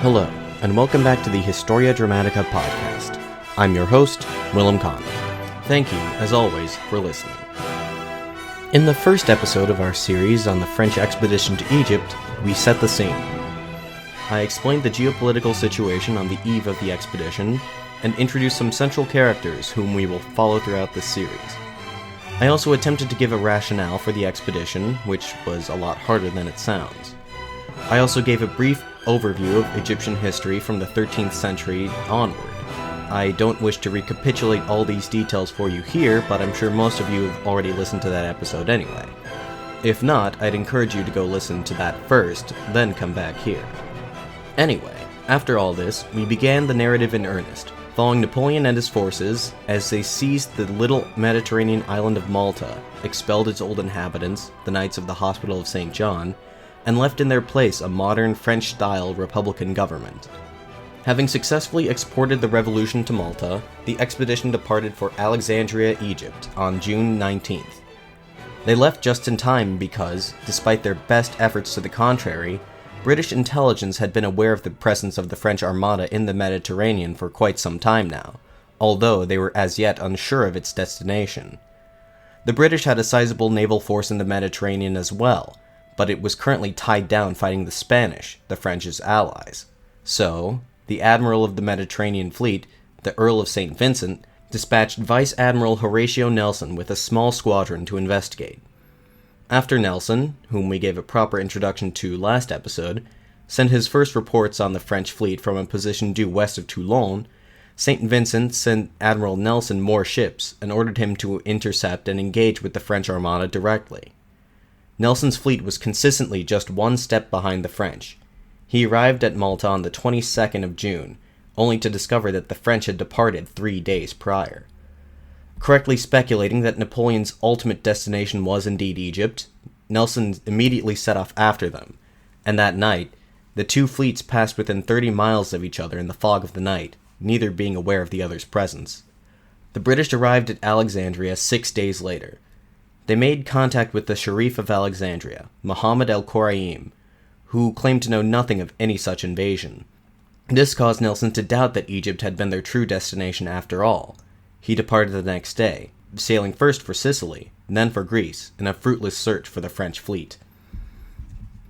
Hello, and welcome back to the Historia Dramatica podcast. I'm your host, Willem Conley. Thank you, as always, for listening. In the first episode of our series on the French expedition to Egypt, we set the scene. I explained the geopolitical situation on the eve of the expedition, and introduced some central characters whom we will follow throughout this series. I also attempted to give a rationale for the expedition, which was a lot harder than it sounds. I also gave a brief overview of Egyptian history from the 13th century onward. I don't wish to recapitulate all these details for you here, but I'm sure most of you have already listened to that episode anyway. If not, I'd encourage you to go listen to that first, then come back here. Anyway, after all this, we began the narrative in earnest, following Napoleon and his forces as they seized the little Mediterranean island of Malta, expelled its old inhabitants, the Knights of the Hospital of St. John, and left in their place a modern French-style republican government. Having successfully exported the revolution to Malta, the expedition departed for Alexandria, Egypt, on June 19th. They left just in time because, despite their best efforts to the contrary, British intelligence had been aware of the presence of the French Armada in the Mediterranean for quite some time now, although they were as yet unsure of its destination. The British had a sizable naval force in the Mediterranean as well, but it was currently tied down fighting the Spanish, the French's allies. So, the Admiral of the Mediterranean Fleet, the Earl of St. Vincent, dispatched Vice Admiral Horatio Nelson with a small squadron to investigate. After Nelson, whom we gave a proper introduction to last episode, sent his first reports on the French fleet from a position due west of Toulon, St. Vincent sent Admiral Nelson more ships and ordered him to intercept and engage with the French Armada directly. Nelson's fleet was consistently just one step behind the French. He arrived at Malta on the 22nd of June, only to discover that the French had departed 3 days prior. Correctly speculating that Napoleon's ultimate destination was indeed Egypt, Nelson immediately set off after them, and that night, the two fleets passed within 30 miles of each other in the fog of the night, neither being aware of the other's presence. The British arrived at Alexandria 6 days later. They made contact with the Sharif of Alexandria, Muhammad al-Quraim, who claimed to know nothing of any such invasion. This caused Nelson to doubt that Egypt had been their true destination after all. He departed the next day, sailing first for Sicily, then for Greece, in a fruitless search for the French fleet.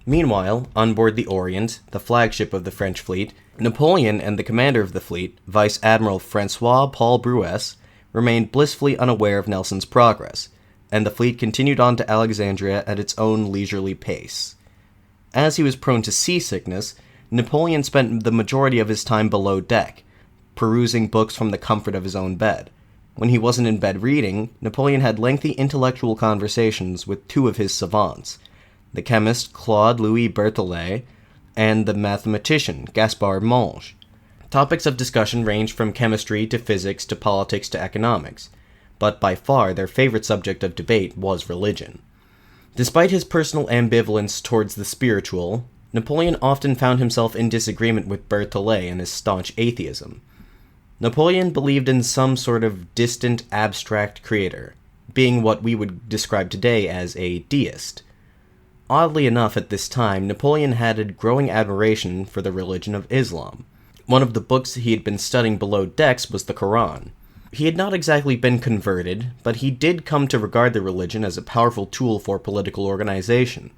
Meanwhile, on board the Orient, the flagship of the French fleet, Napoleon and the commander of the fleet, Vice Admiral François-Paul Brousse, remained blissfully unaware of Nelson's progress, and the fleet continued on to Alexandria at its own leisurely pace. As he was prone to seasickness, Napoleon spent the majority of his time below deck, perusing books from the comfort of his own bed. When he wasn't in bed reading, Napoleon had lengthy intellectual conversations with two of his savants, the chemist Claude-Louis Berthollet and the mathematician Gaspard Monge. Topics of discussion ranged from chemistry to physics to politics to economics, but by far their favorite subject of debate was religion. Despite his personal ambivalence towards the spiritual, Napoleon often found himself in disagreement with Berthollet and his staunch atheism. Napoleon believed in some sort of distant, abstract creator, being what we would describe today as a deist. Oddly enough, at this time, Napoleon had a growing admiration for the religion of Islam. One of the books he had been studying below decks was the Quran. He had not exactly been converted, but he did come to regard the religion as a powerful tool for political organization,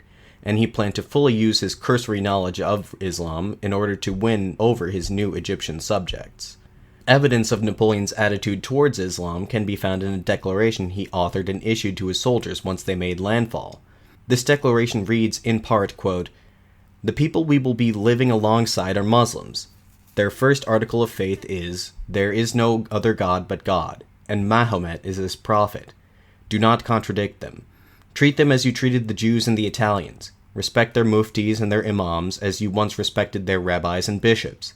and he planned to fully use his cursory knowledge of Islam in order to win over his new Egyptian subjects. Evidence of Napoleon's attitude towards Islam can be found in a declaration he authored and issued to his soldiers once they made landfall. This declaration reads, in part, quote, "The people we will be living alongside are Muslims. Their first article of faith is, there is no other God but God, and Mahomet is his prophet. Do not contradict them. Treat them as you treated the Jews and the Italians. Respect their muftis and their imams as you once respected their rabbis and bishops.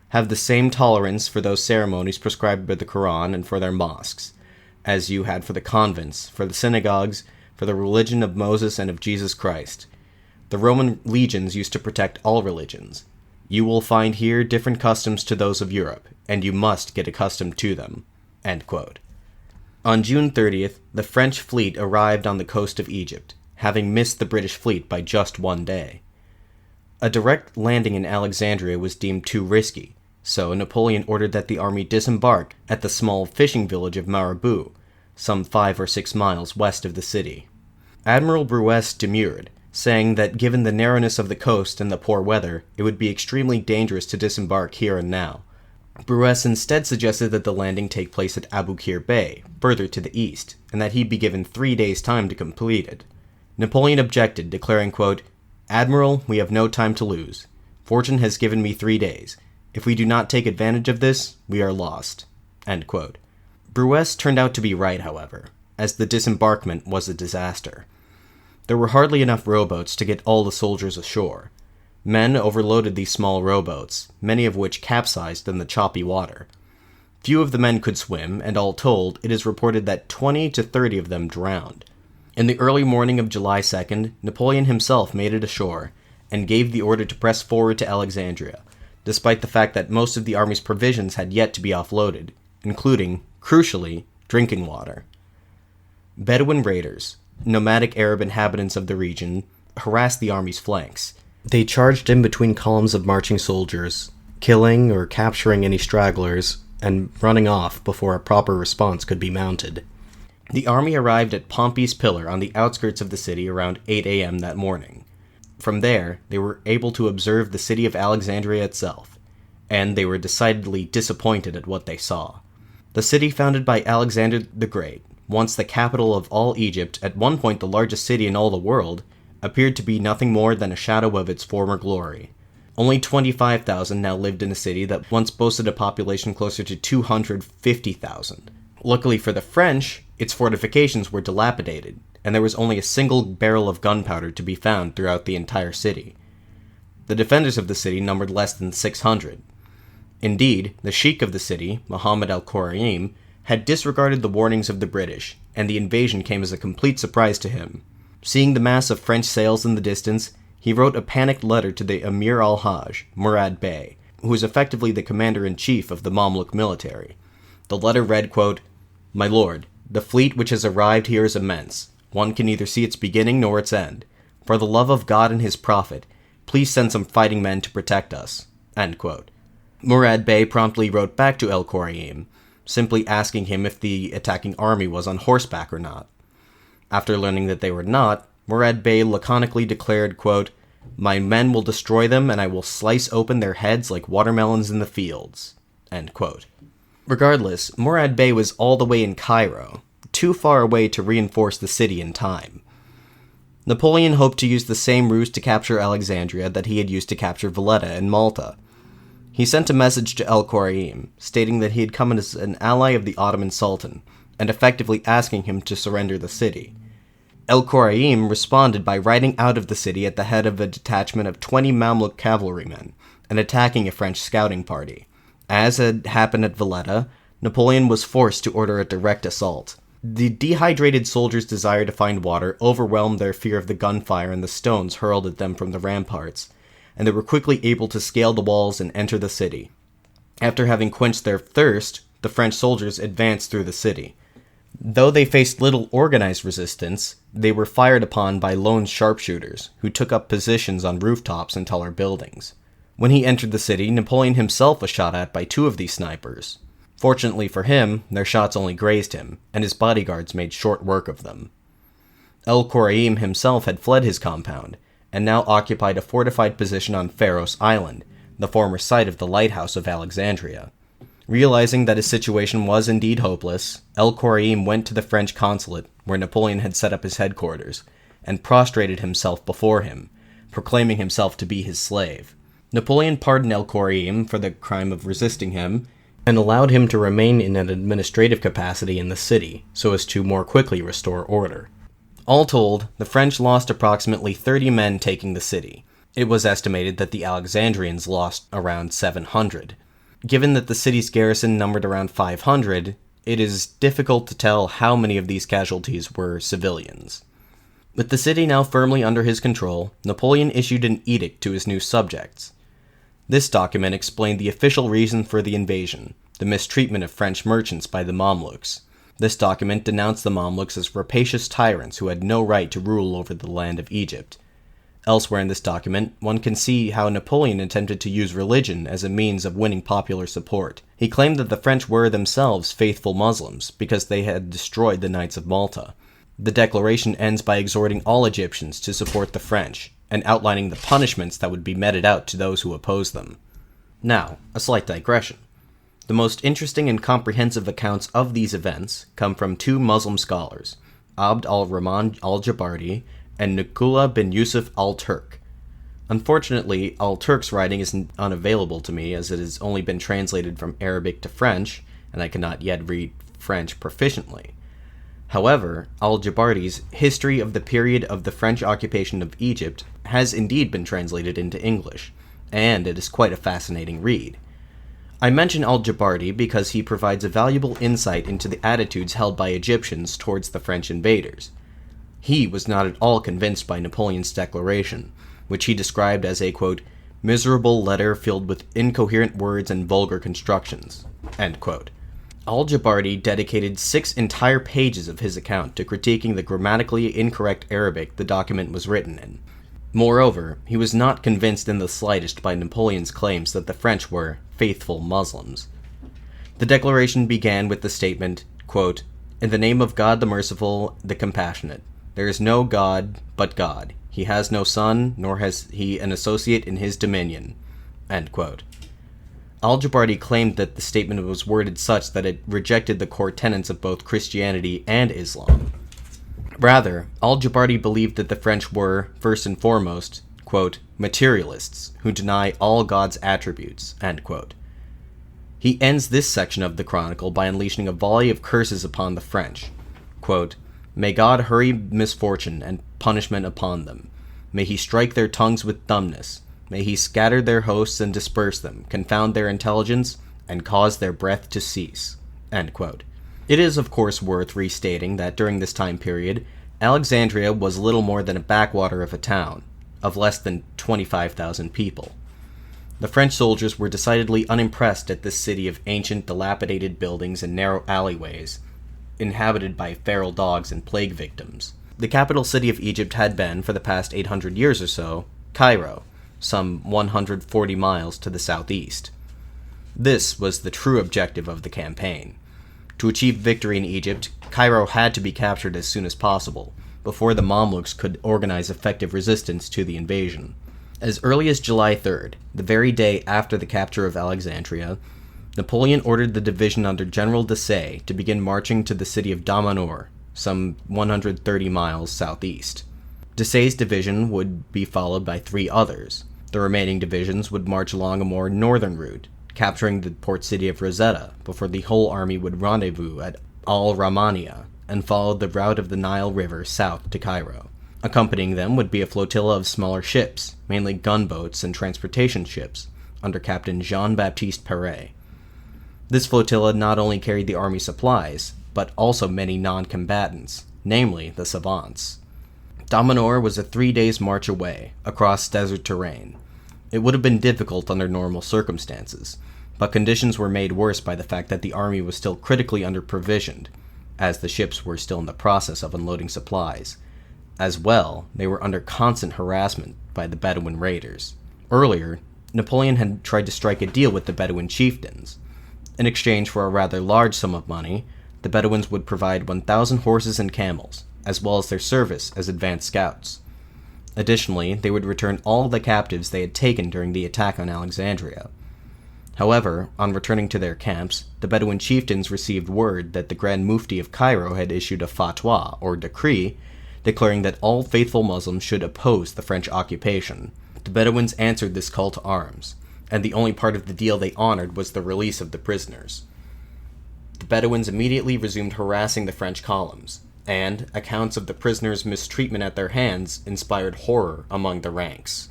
Have the same tolerance for those ceremonies prescribed by the Quran and for their mosques, as you had for the convents, for the synagogues, for the religion of Moses and of Jesus Christ. The Roman legions used to protect all religions. You will find here different customs to those of Europe, and you must get accustomed to them." End quote. On June 30th, the French fleet arrived on the coast of Egypt, having missed the British fleet by just 1 day. A direct landing in Alexandria was deemed too risky, so Napoleon ordered that the army disembark at the small fishing village of Marabou, some 5 or 6 miles west of the city. Admiral Bruess demurred, saying that given the narrowness of the coast and the poor weather, it would be extremely dangerous to disembark here and now. Bruess instead suggested that the landing take place at Aboukir Bay, further to the east, and that he be given 3 days' time to complete it. Napoleon objected, declaring, quote, "Admiral, we have no time to lose. Fortune has given me 3 days. If we do not take advantage of this, we are lost." End quote. Bruess turned out to be right, however, as the disembarkment was a disaster. There were hardly enough rowboats to get all the soldiers ashore. Men overloaded these small rowboats, many of which capsized in the choppy water. Few of the men could swim, and all told, it is reported that 20 to 30 of them drowned. In the early morning of July 2nd, Napoleon himself made it ashore, and gave the order to press forward to Alexandria, despite the fact that most of the army's provisions had yet to be offloaded, including, crucially, drinking water. Bedouin raiders, nomadic Arab inhabitants of the region, harassed the army's flanks. They charged in between columns of marching soldiers, killing or capturing any stragglers, and running off before a proper response could be mounted. The army arrived at Pompey's Pillar on the outskirts of the city around 8 a.m. that morning. From there, they were able to observe the city of Alexandria itself, and they were decidedly disappointed at what they saw. The city founded by Alexander the Great, once the capital of all Egypt, at one point the largest city in all the world, appeared to be nothing more than a shadow of its former glory. Only 25,000 now lived in a city that once boasted a population closer to 250,000. Luckily for the French, its fortifications were dilapidated, and there was only a single barrel of gunpowder to be found throughout the entire city. The defenders of the city numbered less than 600. Indeed, the sheik of the city, Muhammad al-Quraim, had disregarded the warnings of the British, and the invasion came as a complete surprise to him. Seeing the mass of French sails in the distance, he wrote a panicked letter to the Emir al-Hajj, Murad Bey, who was effectively the commander-in-chief of the Mamluk military. The letter read, quote, "My lord, the fleet which has arrived here is immense. One can neither see its beginning nor its end. For the love of God and his prophet, please send some fighting men to protect us." End quote. Murad Bey promptly wrote back to al-Quraim, simply asking him if the attacking army was on horseback or not. After learning that they were not, Murad Bey laconically declared, quote, "My men will destroy them, and I will slice open their heads like watermelons in the fields." End quote. Regardless, Murad Bey was all the way in Cairo, too far away to reinforce the city in time. Napoleon hoped to use the same ruse to capture Alexandria that he had used to capture Valletta and Malta. He sent a message to al-Quraim, stating that he had come as an ally of the Ottoman Sultan, and effectively asking him to surrender the city. Al-Quraim responded by riding out of the city at the head of a detachment of 20 Mamluk cavalrymen, and attacking a French scouting party. As had happened at Valletta, Napoleon was forced to order a direct assault. The dehydrated soldiers' desire to find water overwhelmed their fear of the gunfire and the stones hurled at them from the ramparts, and they were quickly able to scale the walls and enter the city. After having quenched their thirst, the French soldiers advanced through the city. Though they faced little organized resistance, they were fired upon by lone sharpshooters, who took up positions on rooftops and taller buildings. When he entered the city, Napoleon himself was shot at by 2 of these snipers. Fortunately for him, their shots only grazed him, and his bodyguards made short work of them. Al-Quraim himself had fled his compound, and now occupied a fortified position on Pharos Island, the former site of the lighthouse of Alexandria. Realizing that his situation was indeed hopeless, al-Quraim went to the French consulate, where Napoleon had set up his headquarters, and prostrated himself before him, proclaiming himself to be his slave. Napoleon pardoned al-Quraim for the crime of resisting him, and allowed him to remain in an administrative capacity in the city, so as to more quickly restore order. All told, the French lost approximately 30 men taking the city. It was estimated that the Alexandrians lost around 700. Given that the city's garrison numbered around 500, it is difficult to tell how many of these casualties were civilians. With the city now firmly under his control, Napoleon issued an edict to his new subjects. This document explained the official reason for the invasion, the mistreatment of French merchants by the Mamluks. This document denounced the Mamluks as rapacious tyrants who had no right to rule over the land of Egypt. Elsewhere in this document, one can see how Napoleon attempted to use religion as a means of winning popular support. He claimed that the French were themselves faithful Muslims because they had destroyed the Knights of Malta. The declaration ends by exhorting all Egyptians to support the French, and outlining the punishments that would be meted out to those who oppose them. Now, a slight digression. The most interesting and comprehensive accounts of these events come from two Muslim scholars, Abd al-Rahman al-Jabarti and Nuqula bin Yusuf al-Turk. Unfortunately, al-Turk's writing is unavailable to me as it has only been translated from Arabic to French, and I cannot yet read French proficiently. However, al-Jabarti's History of the Period of the French Occupation of Egypt has indeed been translated into English, and it is quite a fascinating read. I mention al-Jabarti because he provides a valuable insight into the attitudes held by Egyptians towards the French invaders. He was not at all convinced by Napoleon's declaration, which he described as a, quote, miserable letter filled with incoherent words and vulgar constructions, end quote. Al-Jabarti dedicated 6 entire pages of his account to critiquing the grammatically incorrect Arabic the document was written in. Moreover, he was not convinced in the slightest by Napoleon's claims that the French were faithful Muslims. The declaration began with the statement, quote, in the name of God the Merciful, the Compassionate. There is no God but God. He has no son, nor has he an associate in his dominion. End quote. Al-Jabarti claimed that the statement was worded such that it rejected the core tenets of both Christianity and Islam. Rather, Al-Jabarti believed that the French were, first and foremost, quote, materialists who deny all God's attributes, end quote. He ends this section of the Chronicle by unleashing a volley of curses upon the French. Quote, may God hurry misfortune and punishment upon them. May he strike their tongues with dumbness. May he scatter their hosts and disperse them, confound their intelligence, and cause their breath to cease. End quote. It is, of course, worth restating that during this time period, Alexandria was little more than a backwater of a town, of less than 25,000 people. The French soldiers were decidedly unimpressed at this city of ancient, dilapidated buildings and narrow alleyways, inhabited by feral dogs and plague victims. The capital city of Egypt had been, for the past 800 years or so, Cairo, some 140 miles to the southeast. This was the true objective of the campaign. To achieve victory in Egypt, Cairo had to be captured as soon as possible, before the Mamluks could organize effective resistance to the invasion. As early as July 3rd, the very day after the capture of Alexandria, Napoleon ordered the division under General Desaix to begin marching to the city of Damanhur, some 130 miles southeast. Desaix's division would be followed by 3 others. The remaining divisions would march along a more northern route, capturing the port city of Rosetta, before the whole army would rendezvous at al-Rahmania and follow the route of the Nile River south to Cairo. Accompanying them would be a flotilla of smaller ships, mainly gunboats and transportation ships, under Captain Jean-Baptiste Perret. This flotilla not only carried the army supplies, but also many non-combatants, namely the savants. Damanhur was a 3 days' march away, across desert terrain. It would have been difficult under normal circumstances, but conditions were made worse by the fact that the army was still critically under-provisioned, as the ships were still in the process of unloading supplies. As well, they were under constant harassment by the Bedouin raiders. Earlier, Napoleon had tried to strike a deal with the Bedouin chieftains. In exchange for a rather large sum of money, the Bedouins would provide 1,000 horses and camels, as well as their service as advance scouts. Additionally, they would return all the captives they had taken during the attack on Alexandria. However, on returning to their camps, the Bedouin chieftains received word that the Grand Mufti of Cairo had issued a fatwa, or decree, declaring that all faithful Muslims should oppose the French occupation. The Bedouins answered this call to arms, and the only part of the deal they honored was the release of the prisoners. The Bedouins immediately resumed harassing the French columns, and accounts of the prisoners' mistreatment at their hands inspired horror among the ranks.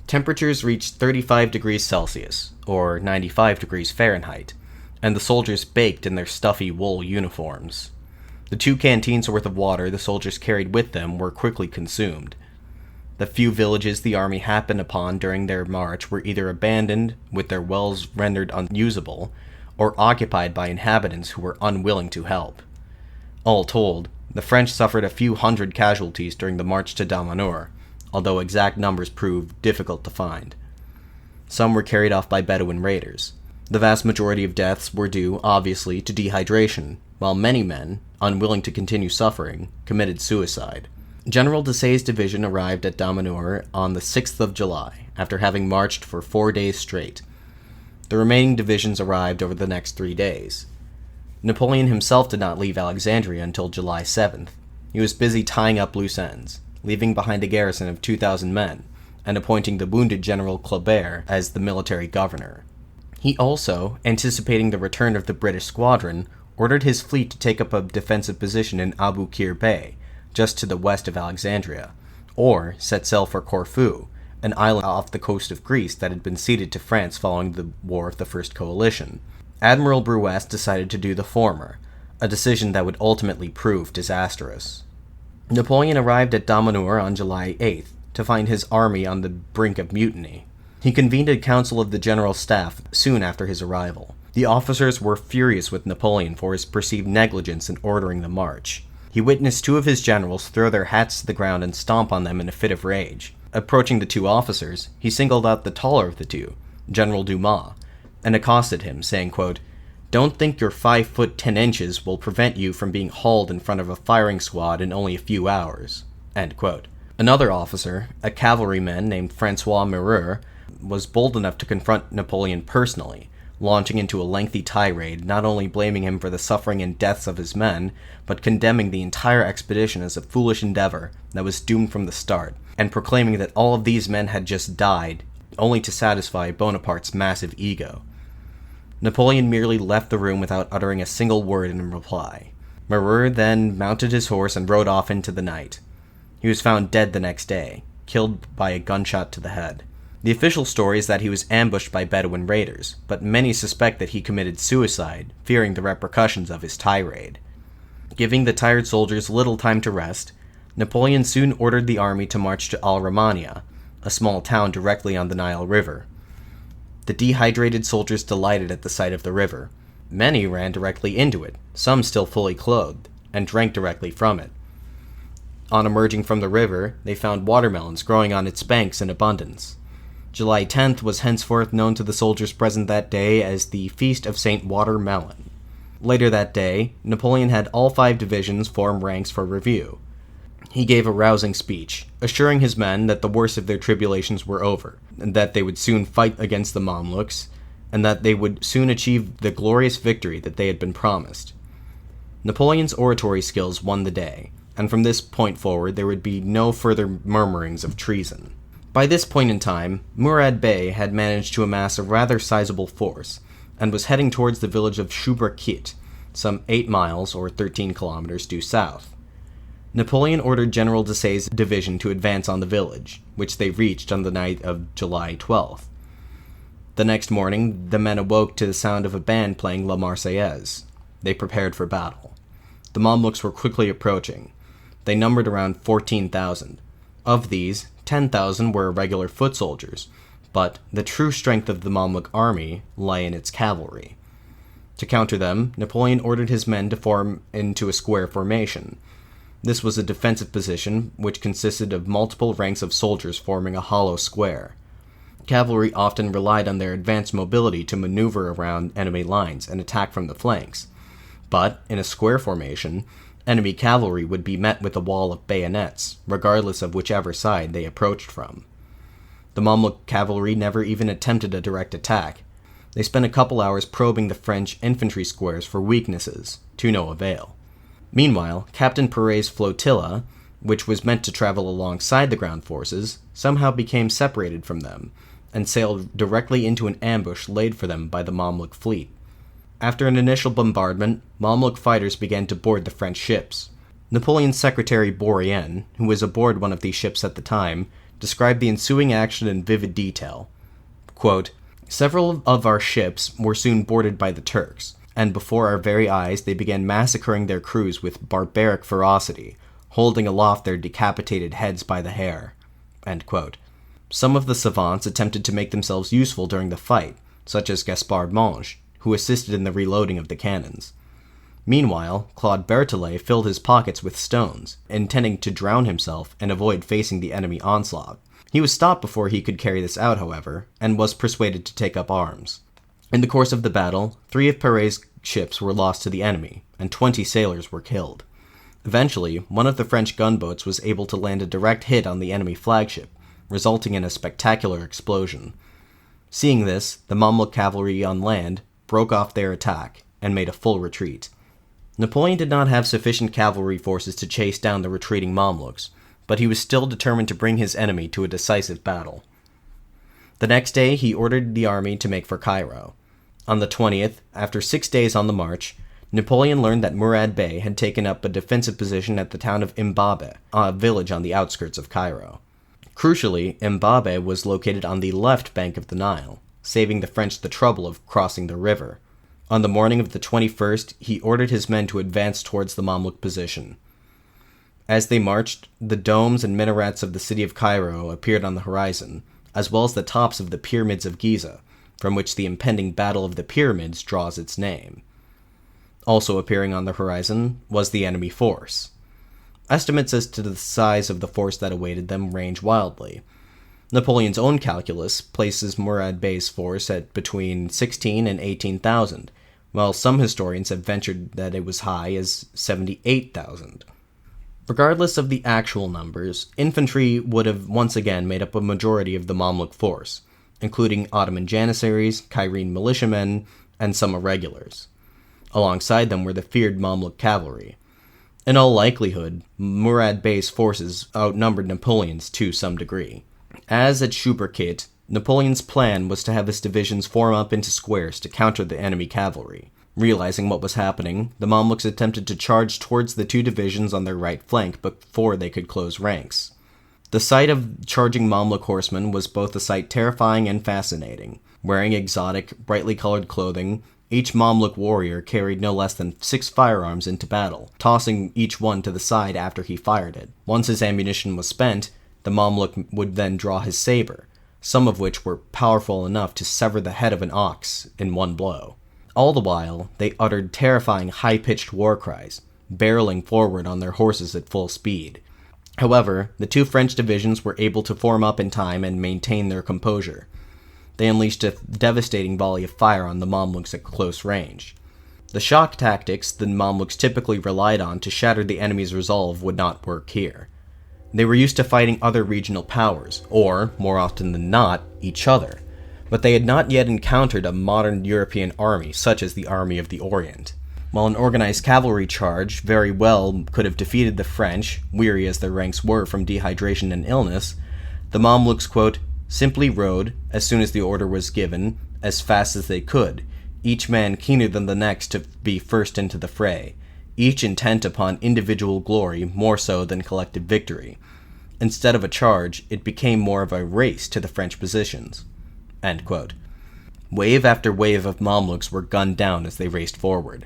Temperatures reached 35 degrees Celsius, or 95 degrees Fahrenheit, and the soldiers baked in their stuffy wool uniforms. The 2 canteens worth of water the soldiers carried with them were quickly consumed. The few villages the army happened upon during their march were either abandoned, with their wells rendered unusable, or occupied by inhabitants who were unwilling to help. All told, the French suffered a few hundred casualties during the march to Damanhur, although exact numbers proved difficult to find. Some were carried off by Bedouin raiders. The vast majority of deaths were due, obviously, to dehydration, while many men, unwilling to continue suffering, committed suicide. General Desaix's division arrived at Damanhur on the 6th of July, after having marched for 4 days straight. The remaining divisions arrived over the next 3 days. Napoleon himself did not leave Alexandria until July 7th. He was busy tying up loose ends, leaving behind a garrison of 2,000 men, and appointing the wounded General Kleber as the military governor. He also, anticipating the return of the British squadron, ordered his fleet to take up a defensive position in Abu Kir Bay, just to the west of Alexandria, or set sail for Corfu, an island off the coast of Greece that had been ceded to France following the War of the First Coalition. Admiral Brouess decided to do the former, a decision that would ultimately prove disastrous. Napoleon arrived at Damanhur on July 8th to find his army on the brink of mutiny. He convened a council of the general staff soon after his arrival. The officers were furious with Napoleon for his perceived negligence in ordering the march. He witnessed 2 of his generals throw their hats to the ground and stomp on them in a fit of rage. Approaching the 2 officers, he singled out the taller of the 2, General Dumas, and accosted him, saying, quote, "Don't think your 5 foot 10 inches will prevent you from being hauled in front of a firing squad in only a few hours." End quote. Another officer, a cavalryman named Francois Mireur, was bold enough to confront Napoleon personally, launching into a lengthy tirade, not only blaming him for the suffering and deaths of his men, but condemning the entire expedition as a foolish endeavor that was doomed from the start, and proclaiming that all of these men had just died, only to satisfy Bonaparte's massive ego. Napoleon merely left the room without uttering a single word in reply. Mireur then mounted his horse and rode off into the night. He was found dead the next day, killed by a gunshot to the head. The official story is that he was ambushed by Bedouin raiders, but many suspect that he committed suicide, fearing the repercussions of his tirade. Giving the tired soldiers little time to rest, Napoleon soon ordered the army to march to al-Rahman, a small town directly on the Nile River. The dehydrated soldiers delighted at the sight of the river. Many ran directly into it, some still fully clothed, and drank directly from it. On emerging from the river, they found watermelons growing on its banks in abundance. July 10th was henceforth known to the soldiers present that day as the Feast of St. Watermelon. Later that day, Napoleon had all 5 divisions form ranks for review. He gave a rousing speech, assuring his men that the worst of their tribulations were over, and that they would soon fight against the Mamluks, and that they would soon achieve the glorious victory that they had been promised. Napoleon's oratory skills won the day, and from this point forward there would be no further murmurings of treason. By this point in time, Murad Bey had managed to amass a rather sizable force, and was heading towards the village of Shubrakit, some 8 miles or 13 kilometers due south. Napoleon ordered General Desaix's division to advance on the village, which they reached on the night of July 12th. The next morning, the men awoke to the sound of a band playing La Marseillaise. They prepared for battle. The Mamluks were quickly approaching. They numbered around 14,000. Of these, 10,000 were regular foot soldiers, but the true strength of the Mamluk army lay in its cavalry. To counter them, Napoleon ordered his men to form into a square formation. This was a defensive position which consisted of multiple ranks of soldiers forming a hollow square. Cavalry often relied on their advanced mobility to maneuver around enemy lines and attack from the flanks, but in a square formation, enemy cavalry would be met with a wall of bayonets, regardless of whichever side they approached from. The Mamluk cavalry never even attempted a direct attack. They spent a couple hours probing the French infantry squares for weaknesses, to no avail. Meanwhile, Captain Perret's flotilla, which was meant to travel alongside the ground forces, somehow became separated from them, and sailed directly into an ambush laid for them by the Mamluk fleet. After an initial bombardment, Mamluk fighters began to board the French ships. Napoleon's secretary Bourrienne, who was aboard one of these ships at the time, described the ensuing action in vivid detail. Quote, "Several of our ships were soon boarded by the Turks, and before our very eyes they began massacring their crews with barbaric ferocity, holding aloft their decapitated heads by the hair." End quote. Some of the savants attempted to make themselves useful during the fight, such as Gaspard Monge, who assisted in the reloading of the cannons. Meanwhile, Claude Berthollet filled his pockets with stones, intending to drown himself and avoid facing the enemy onslaught. He was stopped before he could carry this out, however, and was persuaded to take up arms. In the course of the battle, 3 of Perret's ships were lost to the enemy, and 20 sailors were killed. Eventually, one of the French gunboats was able to land a direct hit on the enemy flagship, resulting in a spectacular explosion. Seeing this, the Mamluk cavalry on land broke off their attack and made a full retreat. Napoleon did not have sufficient cavalry forces to chase down the retreating Mamluks, but he was still determined to bring his enemy to a decisive battle. The next day, he ordered the army to make for Cairo. On the 20th, after 6 days on the march, Napoleon learned that Murad Bey had taken up a defensive position at the town of Imbabe, a village on the outskirts of Cairo. Crucially, Imbabe was located on the left bank of the Nile, saving the French the trouble of crossing the river. On the morning of the 21st, he ordered his men to advance towards the Mamluk position. As they marched, the domes and minarets of the city of Cairo appeared on the horizon, as well as the tops of the pyramids of Giza, from which the impending Battle of the Pyramids draws its name. Also appearing on the horizon was the enemy force. Estimates as to the size of the force that awaited them range wildly. Napoleon's own calculus places Murad Bey's force at between 16 and 18,000, while some historians have ventured that it was high as 78,000. Regardless of the actual numbers, infantry would have once again made up a majority of the Mamluk force, including Ottoman janissaries, Cairene militiamen, and some irregulars. Alongside them were the feared Mamluk cavalry. In all likelihood, Murad Bey's forces outnumbered Napoleon's to some degree. As at Schuberkit, Napoleon's plan was to have his divisions form up into squares to counter the enemy cavalry. Realizing what was happening, the Mamluks attempted to charge towards the 2 divisions on their right flank before they could close ranks. The sight of charging Mamluk horsemen was both a sight terrifying and fascinating. Wearing exotic, brightly colored clothing, each Mamluk warrior carried no less than 6 firearms into battle, tossing each one to the side after he fired it. Once his ammunition was spent, the Mamluk would then draw his saber, some of which were powerful enough to sever the head of an ox in one blow. All the while, they uttered terrifying high-pitched war cries, barreling forward on their horses at full speed. However, the 2 French divisions were able to form up in time and maintain their composure. They unleashed a devastating volley of fire on the Mamluks at close range. The shock tactics the Mamluks typically relied on to shatter the enemy's resolve would not work here. They were used to fighting other regional powers, or, more often than not, each other, but they had not yet encountered a modern European army such as the Army of the Orient. While an organized cavalry charge very well could have defeated the French, weary as their ranks were from dehydration and illness, the Mamluks, quote, simply rode, as soon as the order was given, as fast as they could, each man keener than the next to be first into the fray, each intent upon individual glory more so than collective victory. Instead of a charge, it became more of a race to the French positions. End quote. Wave after wave of Mamluks were gunned down as they raced forward.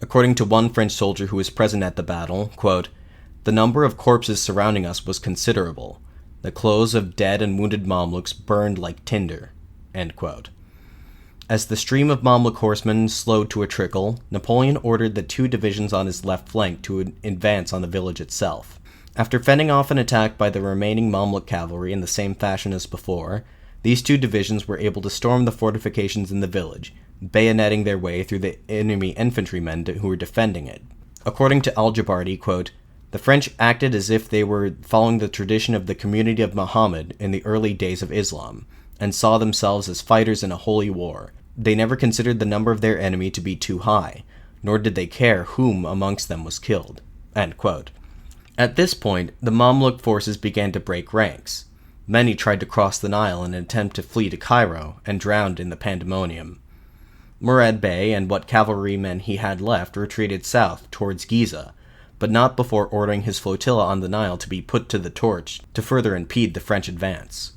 According to one French soldier who was present at the battle, quote, the number of corpses surrounding us was considerable. The clothes of dead and wounded Mamluks burned like tinder. End quote. As the stream of Mamluk horsemen slowed to a trickle, Napoleon ordered the 2 divisions on his left flank to advance on the village itself. After fending off an attack by the remaining Mamluk cavalry in the same fashion as before, these 2 divisions were able to storm the fortifications in the village, bayoneting their way through the enemy infantrymen who were defending it. According to Al-Jabarti, quote, the French acted as if they were following the tradition of the community of Muhammad in the early days of Islam, and saw themselves as fighters in a holy war. They never considered the number of their enemy to be too high, nor did they care whom amongst them was killed. End quote. At this point, the Mamluk forces began to break ranks. Many tried to cross the Nile in an attempt to flee to Cairo, and drowned in the pandemonium. Murad Bey and what cavalrymen he had left retreated south towards Giza, but not before ordering his flotilla on the Nile to be put to the torch to further impede the French advance.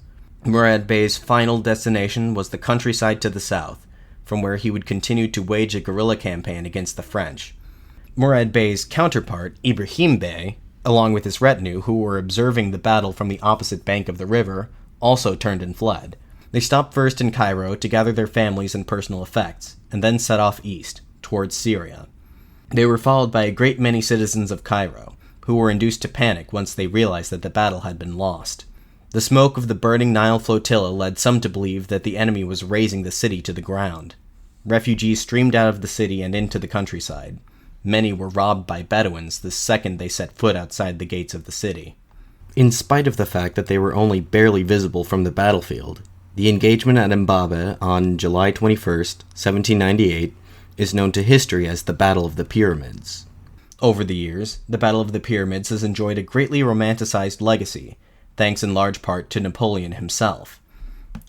Murad Bey's final destination was the countryside to the south, from where he would continue to wage a guerrilla campaign against the French. Murad Bey's counterpart, Ibrahim Bey, along with his retinue, who were observing the battle from the opposite bank of the river, also turned and fled. They stopped first in Cairo to gather their families and personal effects, and then set off east, towards Syria. They were followed by a great many citizens of Cairo, who were induced to panic once they realized that the battle had been lost. The smoke of the burning Nile flotilla led some to believe that the enemy was razing the city to the ground. Refugees streamed out of the city and into the countryside. Many were robbed by Bedouins the second they set foot outside the gates of the city. In spite of the fact that they were only barely visible from the battlefield, the engagement at Mbabe on July 21st, 1798, is known to history as the Battle of the Pyramids. Over the years, the Battle of the Pyramids has enjoyed a greatly romanticized legacy, thanks in large part to Napoleon himself.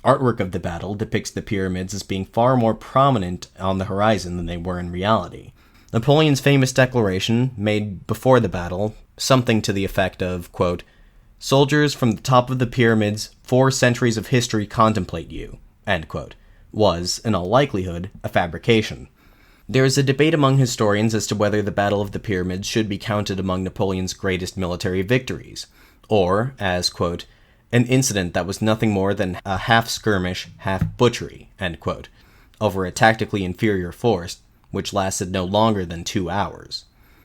Artwork of the battle depicts the pyramids as being far more prominent on the horizon than they were in reality. Napoleon's famous declaration, made before the battle, something to the effect of, quote, "Soldiers from the top of the pyramids, 4 centuries of history contemplate you," end quote, was, in all likelihood, a fabrication. There is a debate among historians as to whether the Battle of the Pyramids should be counted among Napoleon's greatest military victories, or as, quote, "an incident that was nothing more than a half-skirmish, half-butchery," end quote, over a tactically inferior force, which lasted no longer than 2 hours.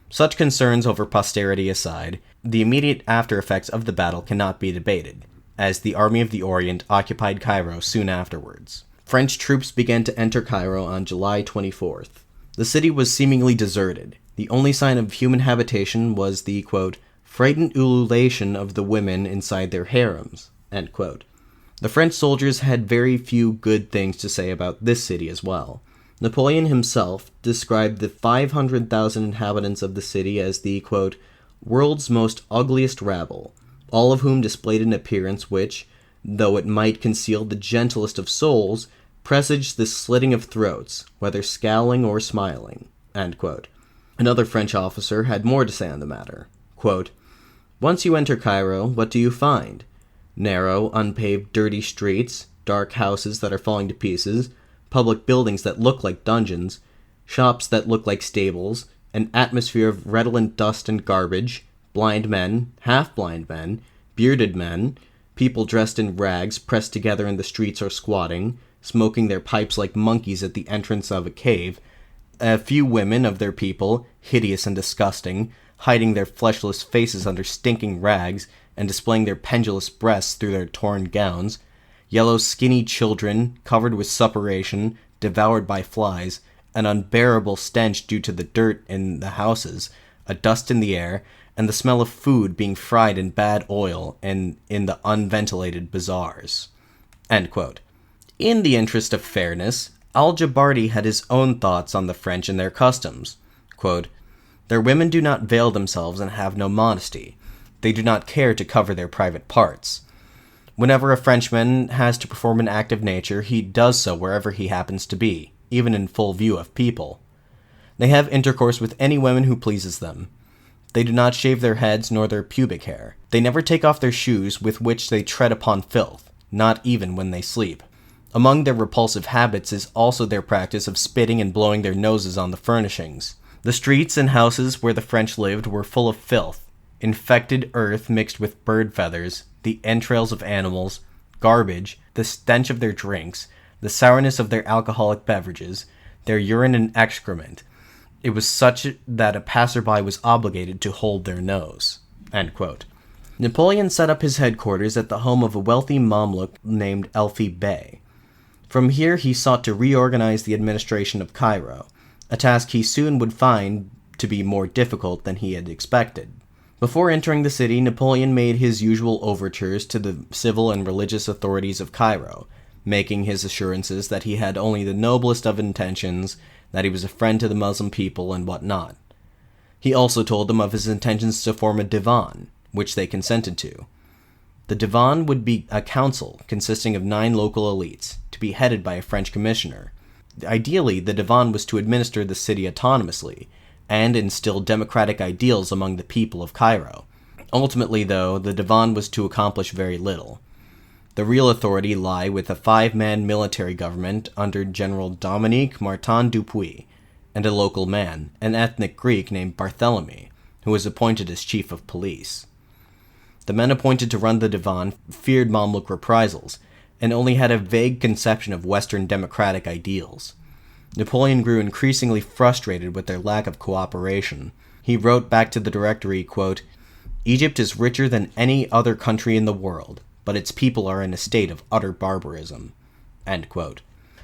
Such concerns over posterity aside, the immediate after-effects of the battle cannot be debated, as the Army of the Orient occupied Cairo soon afterwards. French troops began to enter Cairo on July 24th. The city was seemingly deserted. The only sign of human habitation was the, quote, "frightened ululation of the women inside their harems," end quote. The French soldiers had very few good things to say about this city as well. Napoleon himself described the 500,000 inhabitants of the city as the, quote, "world's most ugliest rabble, all of whom displayed an appearance which, though it might conceal the gentlest of souls, presaged the slitting of throats, whether scowling or smiling," end quote. Another French officer had more to say on the matter. Quote, "Once you enter Cairo, what do you find? Narrow, unpaved, dirty streets, dark houses that are falling to pieces, public buildings that look like dungeons, shops that look like stables, an atmosphere of redolent dust and garbage, blind men, half-blind men, bearded men, people dressed in rags pressed together in the streets or squatting, smoking their pipes like monkeys at the entrance of a cave, a few women of their people, hideous and disgusting, hiding their fleshless faces under stinking rags and displaying their pendulous breasts through their torn gowns, yellow skinny children covered with suppuration, devoured by flies, an unbearable stench due to the dirt in the houses, a dust in the air, and the smell of food being fried in bad oil and in the unventilated bazaars." End quote. In the interest of fairness, Al-Jabarti had his own thoughts on the French and their customs. Quote, "Their women do not veil themselves and have no modesty. They do not care to cover their private parts. Whenever a Frenchman has to perform an act of nature, he does so wherever he happens to be, even in full view of people. They have intercourse with any woman who pleases them. They do not shave their heads nor their pubic hair. They never take off their shoes with which they tread upon filth, not even when they sleep. Among their repulsive habits is also their practice of spitting and blowing their noses on the furnishings. The streets and houses where the French lived were full of filth, infected earth mixed with bird feathers, the entrails of animals, garbage, the stench of their drinks, the sourness of their alcoholic beverages, their urine and excrement. It was such that a passerby was obligated to hold their nose." End quote. Napoleon set up his headquarters at the home of a wealthy Mamluk named Elfi Bey. From here he sought to reorganize the administration of Cairo, a task he soon would find to be more difficult than he had expected. Before entering the city, Napoleon made his usual overtures to the civil and religious authorities of Cairo, making his assurances that he had only the noblest of intentions, that he was a friend to the Muslim people, and what not. He also told them of his intentions to form a divan, which they consented to. The divan would be a council consisting of 9 local elites, to be headed by a French commissioner. Ideally, the divan was to administer the city autonomously, and instill democratic ideals among the people of Cairo. Ultimately, though, the divan was to accomplish very little. The real authority lay with a 5-man military government under General Dominique Martin Dupuy, and a local man, an ethnic Greek named Barthélemy, who was appointed as chief of police. The men appointed to run the divan feared Mamluk reprisals, and only had a vague conception of Western democratic ideals. Napoleon grew increasingly frustrated with their lack of cooperation. He wrote back to the Directory, quote, "Egypt is richer than any other country in the world, but its people are in a state of utter barbarism." End quote.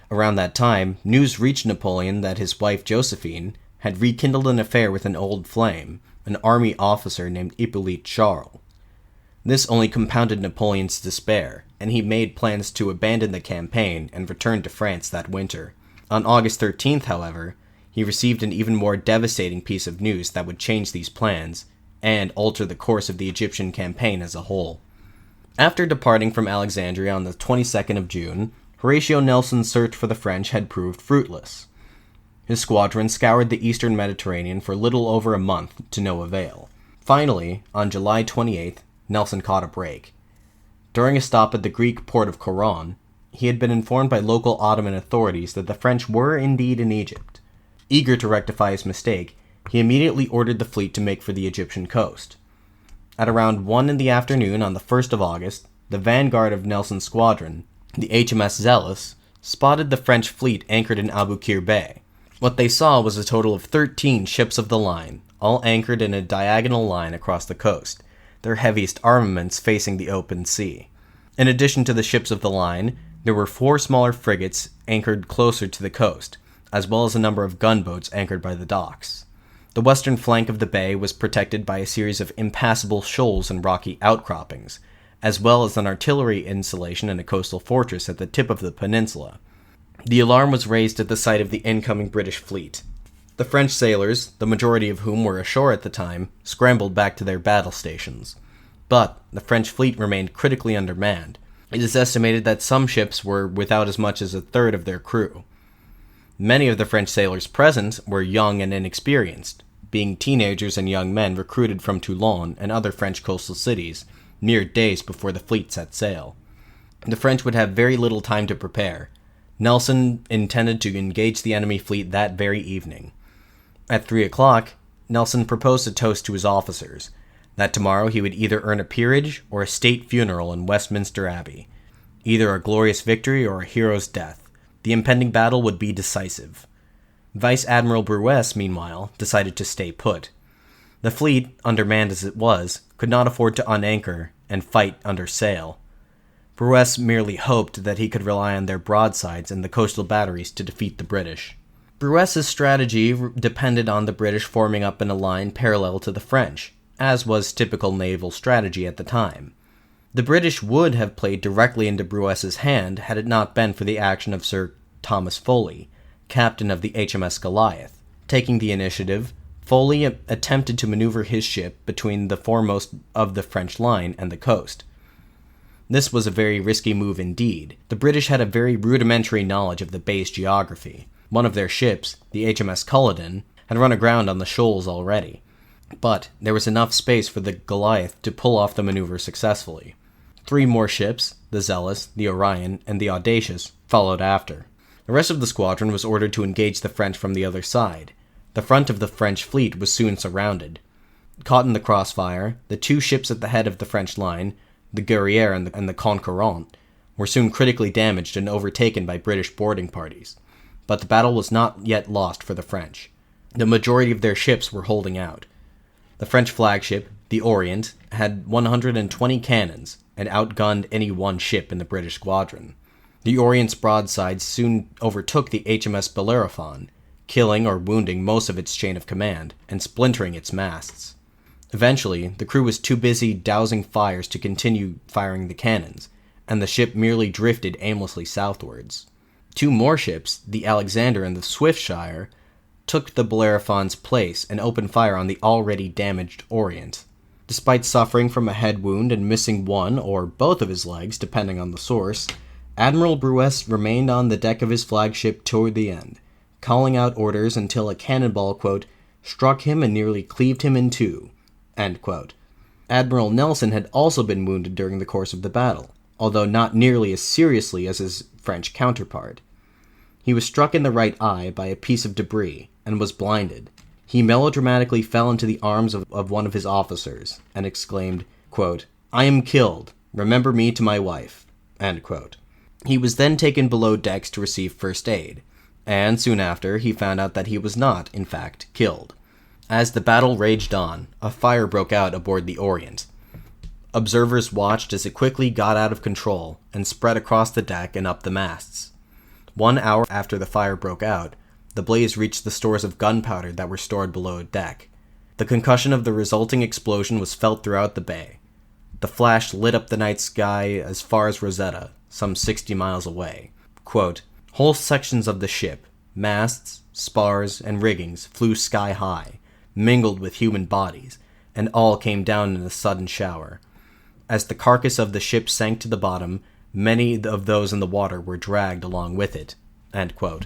Around that time, news reached Napoleon that his wife Josephine had rekindled an affair with an old flame, an army officer named Hippolyte Charles. This only compounded Napoleon's despair, and he made plans to abandon the campaign and return to France that winter. On August 13th, however, he received an even more devastating piece of news that would change these plans and alter the course of the Egyptian campaign as a whole. After departing from Alexandria on the 22nd of June, Horatio Nelson's search for the French had proved fruitless. His squadron scoured the eastern Mediterranean for little over a month to no avail. Finally, on July 28th, Nelson caught a break. During a stop at the Greek port of Coron, he had been informed by local Ottoman authorities that the French were indeed in Egypt. Eager to rectify his mistake, he immediately ordered the fleet to make for the Egyptian coast. At around 1 in the afternoon on the 1st of August, the vanguard of Nelson's squadron, the HMS Zealous, spotted the French fleet anchored in Aboukir Bay. What they saw was a total of 13 ships of the line, all anchored in a diagonal line across the coast, their heaviest armaments facing the open sea. In addition to the ships of the line, there were 4 smaller frigates anchored closer to the coast, as well as a number of gunboats anchored by the docks. The western flank of the bay was protected by a series of impassable shoals and rocky outcroppings, as well as an artillery installation and a coastal fortress at the tip of the peninsula. The alarm was raised at the sight of the incoming British fleet. The French sailors, the majority of whom were ashore at the time, scrambled back to their battle stations. But the French fleet remained critically undermanned. It is estimated that some ships were without as much as a third of their crew. Many of the French sailors present were young and inexperienced, being teenagers and young men recruited from Toulon and other French coastal cities, mere days before the fleet set sail. The French would have very little time to prepare. Nelson intended to engage the enemy fleet that very evening. At 3 o'clock, Nelson proposed a toast to his officers, that tomorrow he would either earn a peerage or a state funeral in Westminster Abbey, either a glorious victory or a hero's death. The impending battle would be decisive. Vice Admiral Brouesse, meanwhile, decided to stay put. The fleet, undermanned as it was, could not afford to unanchor and fight under sail. Brouesse merely hoped that he could rely on their broadsides and the coastal batteries to defeat the British. Brouesse's strategy depended on the British forming up in a line parallel to the French, as was typical naval strategy at the time. The British would have played directly into Brouesse's hand had it not been for the action of Sir Thomas Foley, captain of the HMS Goliath. Taking the initiative, Foley attempted to maneuver his ship between the foremost of the French line and the coast. This was a very risky move indeed. The British had a very rudimentary knowledge of the bay's geography. One of their ships, the HMS Culloden, had run aground on the shoals already. But there was enough space for the Goliath to pull off the maneuver successfully. 3 more ships, the Zealous, the Orion, and the Audacious, followed after. The rest of the squadron was ordered to engage the French from the other side. The front of the French fleet was soon surrounded. Caught in the crossfire, the 2 ships at the head of the French line, the Guerrière and the Concurrent, were soon critically damaged and overtaken by British boarding parties. But the battle was not yet lost for the French. The majority of their ships were holding out. The French flagship, the Orient, had 120 cannons and outgunned any one ship in the British squadron. The Orient's broadsides soon overtook the HMS Bellerophon, killing or wounding most of its chain of command and splintering its masts. Eventually, the crew was too busy dousing fires to continue firing the cannons, and the ship merely drifted aimlessly southwards. 2 more ships, the Alexander and the Swiftshire, took the Bellerophon's place and opened fire on the already damaged Orient. Despite suffering from a head wound and missing one or both of his legs, depending on the source, Admiral Brouesse remained on the deck of his flagship toward the end, calling out orders until a cannonball, quote, struck him and nearly cleaved him in 2, end quote. Admiral Nelson had also been wounded during the course of the battle, although not nearly as seriously as his French counterpart. He was struck in the right eye by a piece of debris and was blinded. He melodramatically fell into the arms of one of his officers and exclaimed, quote, I am killed. Remember me to my wife, end quote. He was then taken below decks to receive first aid. and soon after he found out that he was not, in fact, killed. As the battle raged on, a fire broke out aboard the Orient. Observers watched as it quickly got out of control and spread across the deck and up the masts. 1 hour after the fire broke out, the blaze reached the stores of gunpowder that were stored below deck. The concussion of the resulting explosion was felt throughout the bay. The flash lit up the night sky as far as Rosetta, some 60 miles away. Quote, "Whole sections of the ship, masts, spars, and riggings flew sky high, mingled with human bodies, and all came down in a sudden shower. As the carcass of the ship sank to the bottom, many of those in the water were dragged along with it." End quote.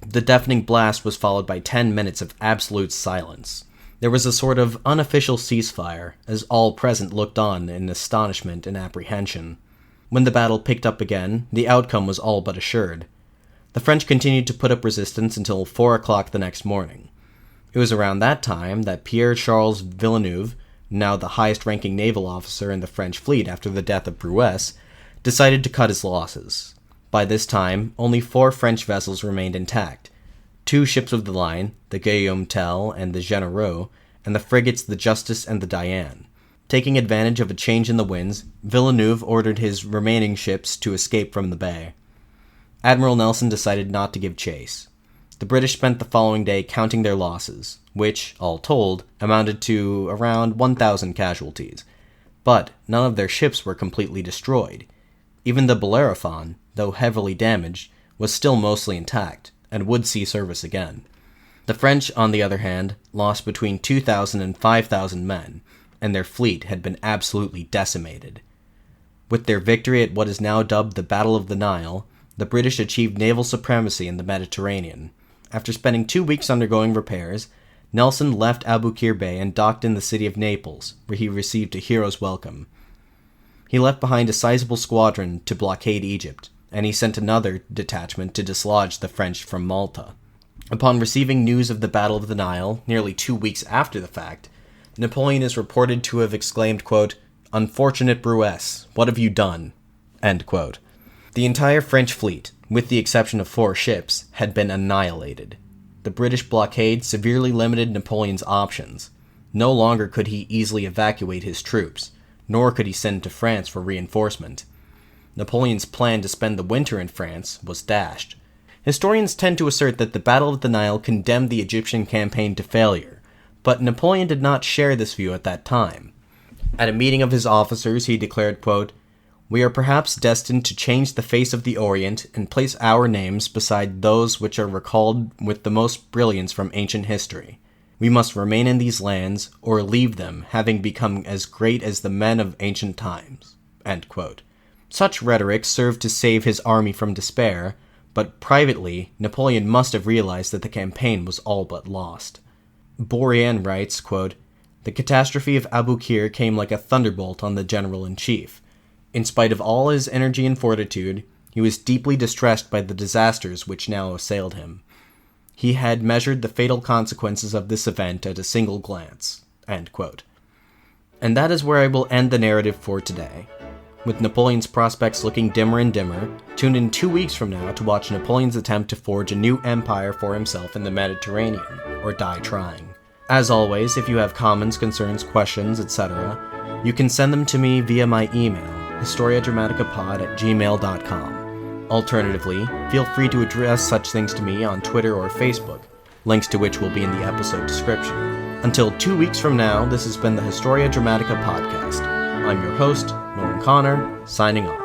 The deafening blast was followed by 10 minutes of absolute silence. There was a sort of unofficial ceasefire, as all present looked on in astonishment and apprehension. When the battle picked up again, the outcome was all but assured. The French continued to put up resistance until 4 o'clock the next morning. It was around that time that Pierre-Charles Villeneuve, now the highest-ranking naval officer in the French fleet after the death of Brousse, decided to cut his losses. By this time, only 4 French vessels remained intact: 2 ships of the line, the Guillaume Tell and the Généreux, and the frigates the Justice and the Diane. Taking advantage of a change in the winds, Villeneuve ordered his remaining ships to escape from the bay. Admiral Nelson decided not to give chase. The British spent the following day counting their losses, which, all told, amounted to around 1,000 casualties. But none of their ships were completely destroyed. Even the Bellerophon, though heavily damaged, was still mostly intact, and would see service again. The French, on the other hand, lost between 2,000 and 5,000 men, and their fleet had been absolutely decimated. With their victory at what is now dubbed the Battle of the Nile, the British achieved naval supremacy in the Mediterranean. After spending 2 weeks undergoing repairs, Nelson left Aboukir Bay and docked in the city of Naples, where he received a hero's welcome. He left behind a sizable squadron to blockade Egypt, and he sent another detachment to dislodge the French from Malta. Upon receiving news of the Battle of the Nile, nearly 2 weeks after the fact, Napoleon is reported to have exclaimed, quote, "Unfortunate Brousse, what have you done?" End quote. The entire French fleet, with the exception of 4 ships, had been annihilated. The British blockade severely limited Napoleon's options. No longer could he easily evacuate his troops, nor could he send to France for reinforcement. Napoleon's plan to spend the winter in France was dashed. Historians tend to assert that the Battle of the Nile condemned the Egyptian campaign to failure, but Napoleon did not share this view at that time. At a meeting of his officers, he declared, quote, "We are perhaps destined to change the face of the Orient and place our names beside those which are recalled with the most brilliance from ancient history. We must remain in these lands, or leave them, having become as great as the men of ancient times." End quote. Such rhetoric served to save his army from despair, but privately, Napoleon must have realized that the campaign was all but lost. Bourrienne writes, quote, "The catastrophe of Aboukir came like a thunderbolt on the general-in-chief. In spite of all his energy and fortitude, he was deeply distressed by the disasters which now assailed him. He had measured the fatal consequences of this event at a single glance." End quote. And that is where I will end the narrative for today. With Napoleon's prospects looking dimmer and dimmer, tune in 2 weeks from now to watch Napoleon's attempt to forge a new empire for himself in the Mediterranean, or die trying. As always, if you have comments, concerns, questions, etc., you can send them to me via my email, historiadramaticapod@gmail.com. Alternatively, feel free to address such things to me on Twitter or Facebook, links to which will be in the episode description. Until 2 weeks from now, this has been the Historia Dramatica podcast. I'm your host, William Connor, signing off.